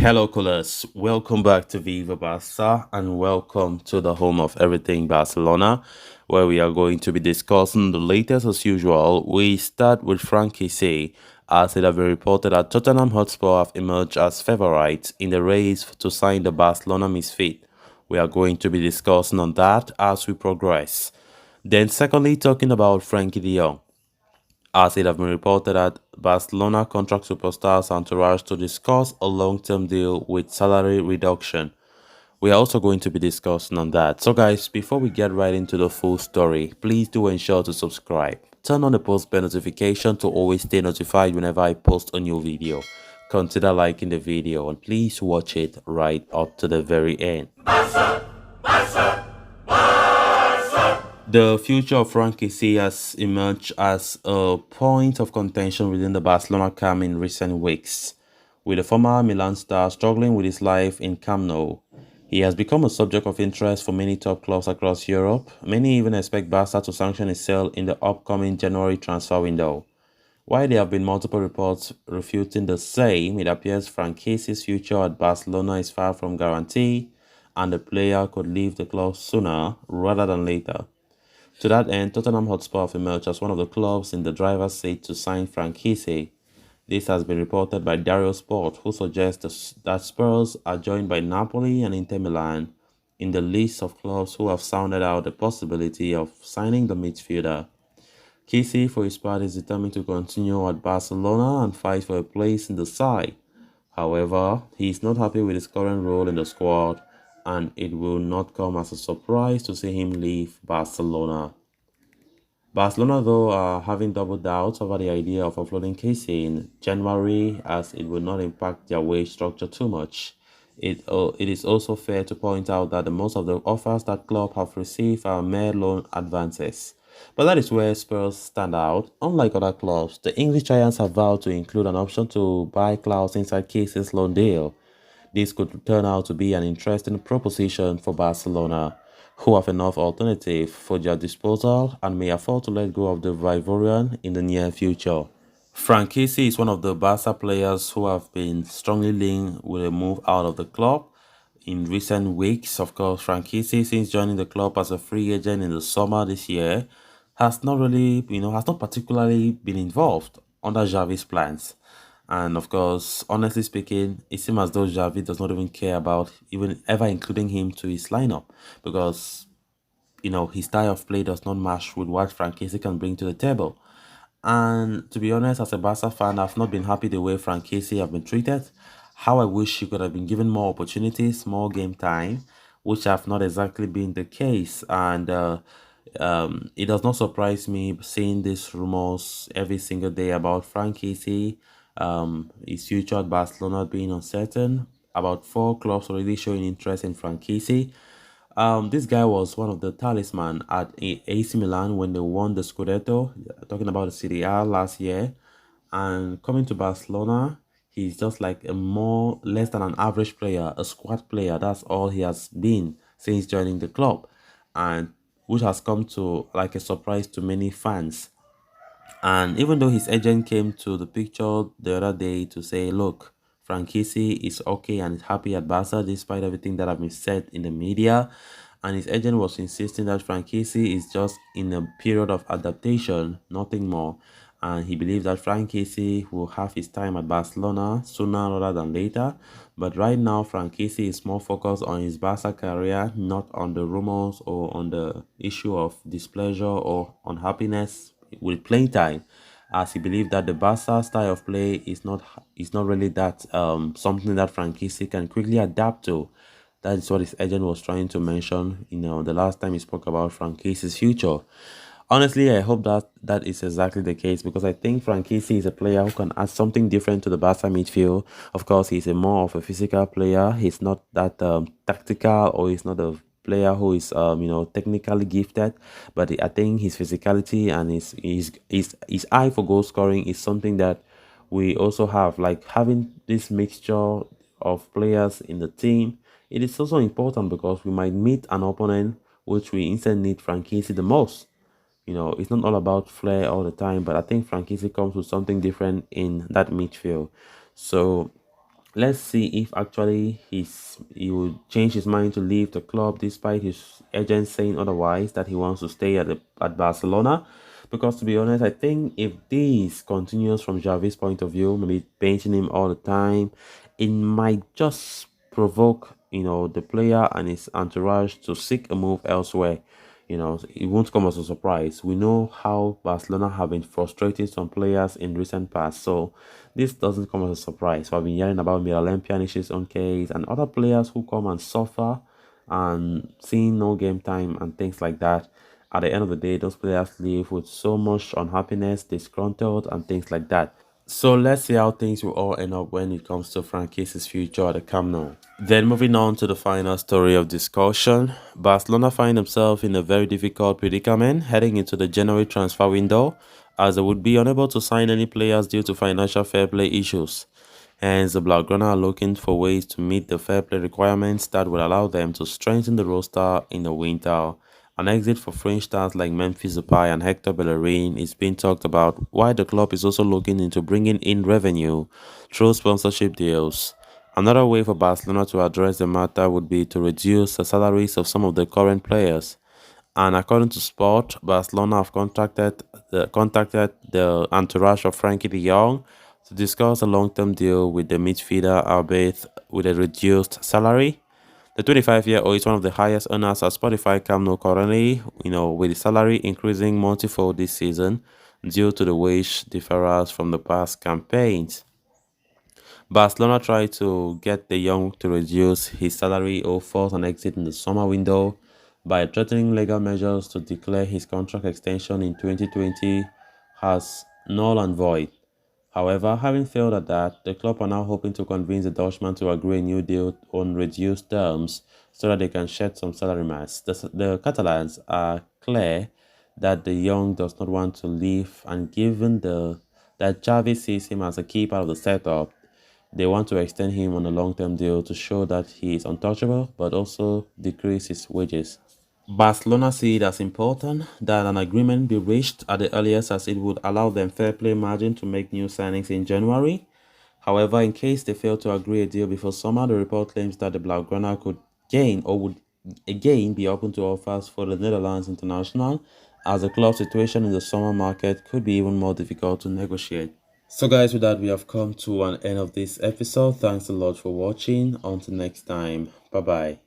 Hello, callers. Welcome back to Viva Barca and welcome to the home of everything Barcelona, where we are going to be discussing the latest as usual. We start with Franck Kessie, as it has been reported that Tottenham Hotspur have emerged as favourites in the race to sign the Barcelona misfit. We are going to be discussing on that as we progress. Then, secondly, talking about Frenkie de Jong, as it has been reported that Barcelona contract superstars entourage to discuss a long-term deal with salary reduction. We are also going to be discussing on that. So guys, before we get right into the full story, please do ensure to subscribe. Turn on the post bell notification to always stay notified whenever I post a new video. Consider liking the video and please watch it right up to the very end. The future of Franck Kessie has emerged as a point of contention within the Barcelona camp in recent weeks. With the former Milan star struggling with his life in Camp Nou, he has become a subject of interest for many top clubs across Europe. Many even expect Barca to sanction his sale in the upcoming January transfer window. While there have been multiple reports refuting the same, it appears Franck Kessie's future at Barcelona is far from guaranteed, and the player could leave the club sooner rather than later. To that end, Tottenham Hotspur have emerged as one of the clubs in the driver's seat to sign Franck Kessie. This has been reported by Dario Sport, who suggests that Spurs are joined by Napoli and Inter Milan in the list of clubs who have sounded out the possibility of signing the midfielder. Kessie, for his part, is determined to continue at Barcelona and fight for a place in the side. However, he is not happy with his current role in the squad, and it will not come as a surprise to see him leave Barcelona. Barcelona, though, are having double doubts over the idea of offloading Kessie in January, as it will not impact their wage structure too much. It is also fair to point out that the most of the offers that club have received are mere loan advances. But that is where Spurs stand out. Unlike other clubs, the English Giants have vowed to include an option to buy clause inside Kessie's loan deal. This could turn out to be an interesting proposition for Barcelona, who have enough alternative for their disposal and may afford to let go of the Ivorian in the near future. Franck Kessie is one of the Barca players who have been strongly linked with a move out of the club in recent weeks. Of course, Franck Kessie, since joining the club as a free agent in the summer this year, has not particularly been involved under Xavi's plans. And of course, honestly speaking, it seems as though Xavi does not even care about even ever including him to his lineup, because his style of play does not match with what Franck Kessie can bring to the table. And to be honest, as a Barca fan, I've not been happy the way Franck Kessie have been treated. How I wish he could have been given more opportunities, more game time, which have not exactly been the case. And it does not surprise me seeing these rumors every single day about Franck Kessie, his future at Barcelona being uncertain. About four clubs already showing interest in Franck Kessie. This guy was one of the talisman at AC Milan when they won the Scudetto, talking about the Serie A last year. And coming to Barcelona, he's just like a more less than an average player, a squad player. That's all he has been since joining the club, and which has come to like a surprise to many fans. And even though his agent came to the picture the other day to say, look, Franck Kessie is okay and is happy at Barca despite everything that have been said in the media. And his agent was insisting that Franck Kessie is just in a period of adaptation, nothing more. And he believes that Franck Kessie will have his time at Barcelona sooner rather than later. But right now, Franck Kessie is more focused on his Barca career, not on the rumors or on the issue of displeasure or unhappiness with playing time, as he believed that the Barca style of play is not really that something that Franck Kessie can quickly adapt to. That is what his agent was trying to mention, the last time he spoke about Franck Kessie's future. Honestly, I hope that that is exactly the case, because I think Franck Kessie is a player who can add something different to the Barca midfield. Of course, he's a more of a physical player. He's not that tactical, or he's not a player who is technically gifted, but I think his physicality and his eye for goal scoring is something that we also have. Like, having this mixture of players in the team, it is also important because we might meet an opponent which we instantly need Franck Kessie the most. It's not all about flair all the time, but I think Franck Kessie comes with something different in that midfield. So Let's see if actually he will change his mind to leave the club despite his agent saying otherwise, that he wants to stay at Barcelona. Because to be honest, I think if this continues from Javi's point of view, maybe benching him all the time, it might just provoke the player and his entourage to seek a move elsewhere. It won't come as a surprise. We know how Barcelona have been frustrating some players in recent past, so this doesn't come as a surprise. We've been hearing about Miralem Pjanic's own case and other players who come and suffer and seeing no game time and things like that. At the end of the day, those players leave with so much unhappiness, disgruntled, and things like that. So let's see how things will all end up when it comes to Franck Kessie's future at the Camp Nou. Then moving on to the final story of discussion, Barcelona find themselves in a very difficult predicament heading into the January transfer window, as they would be unable to sign any players due to financial fair play issues. Hence, the Blaugrana are looking for ways to meet the fair play requirements that would allow them to strengthen the roster in the winter. An exit for French stars like Memphis Depay and Hector Bellerin is being talked about, while the club is also looking into bringing in revenue through sponsorship deals. Another way for Barcelona to address the matter would be to reduce the salaries of some of the current players. And according to Sport, Barcelona have contacted the entourage of Frenkie de Jong to discuss a long-term deal with the midfielder, albeit with a reduced salary. The 25-year-old is one of the highest earners at Spotify Camp Nou currently, with the salary increasing multifold this season due to the wage deferrals from the past campaigns. Barcelona tried to get the young to reduce his salary or force an exit in the summer window by threatening legal measures to declare his contract extension in 2020 as null and void. However, having failed at that, the club are now hoping to convince the Dutchman to agree a new deal on reduced terms so that they can shed some salary mass. The Catalans are clear that the young does not want to leave, and given that Xavi sees him as a key part of the setup, they want to extend him on a long-term deal to show that he is untouchable but also decrease his wages. Barcelona see it as important that an agreement be reached at the earliest, as it would allow them fair play margin to make new signings in January. However, in case they fail to agree a deal before summer, the report claims that the Blaugrana could gain or would again be open to offers for the Netherlands international, as the club situation in the summer market could be even more difficult to negotiate. So guys, with that we have come to an end of this episode. Thanks a lot for watching. Until next time, bye bye.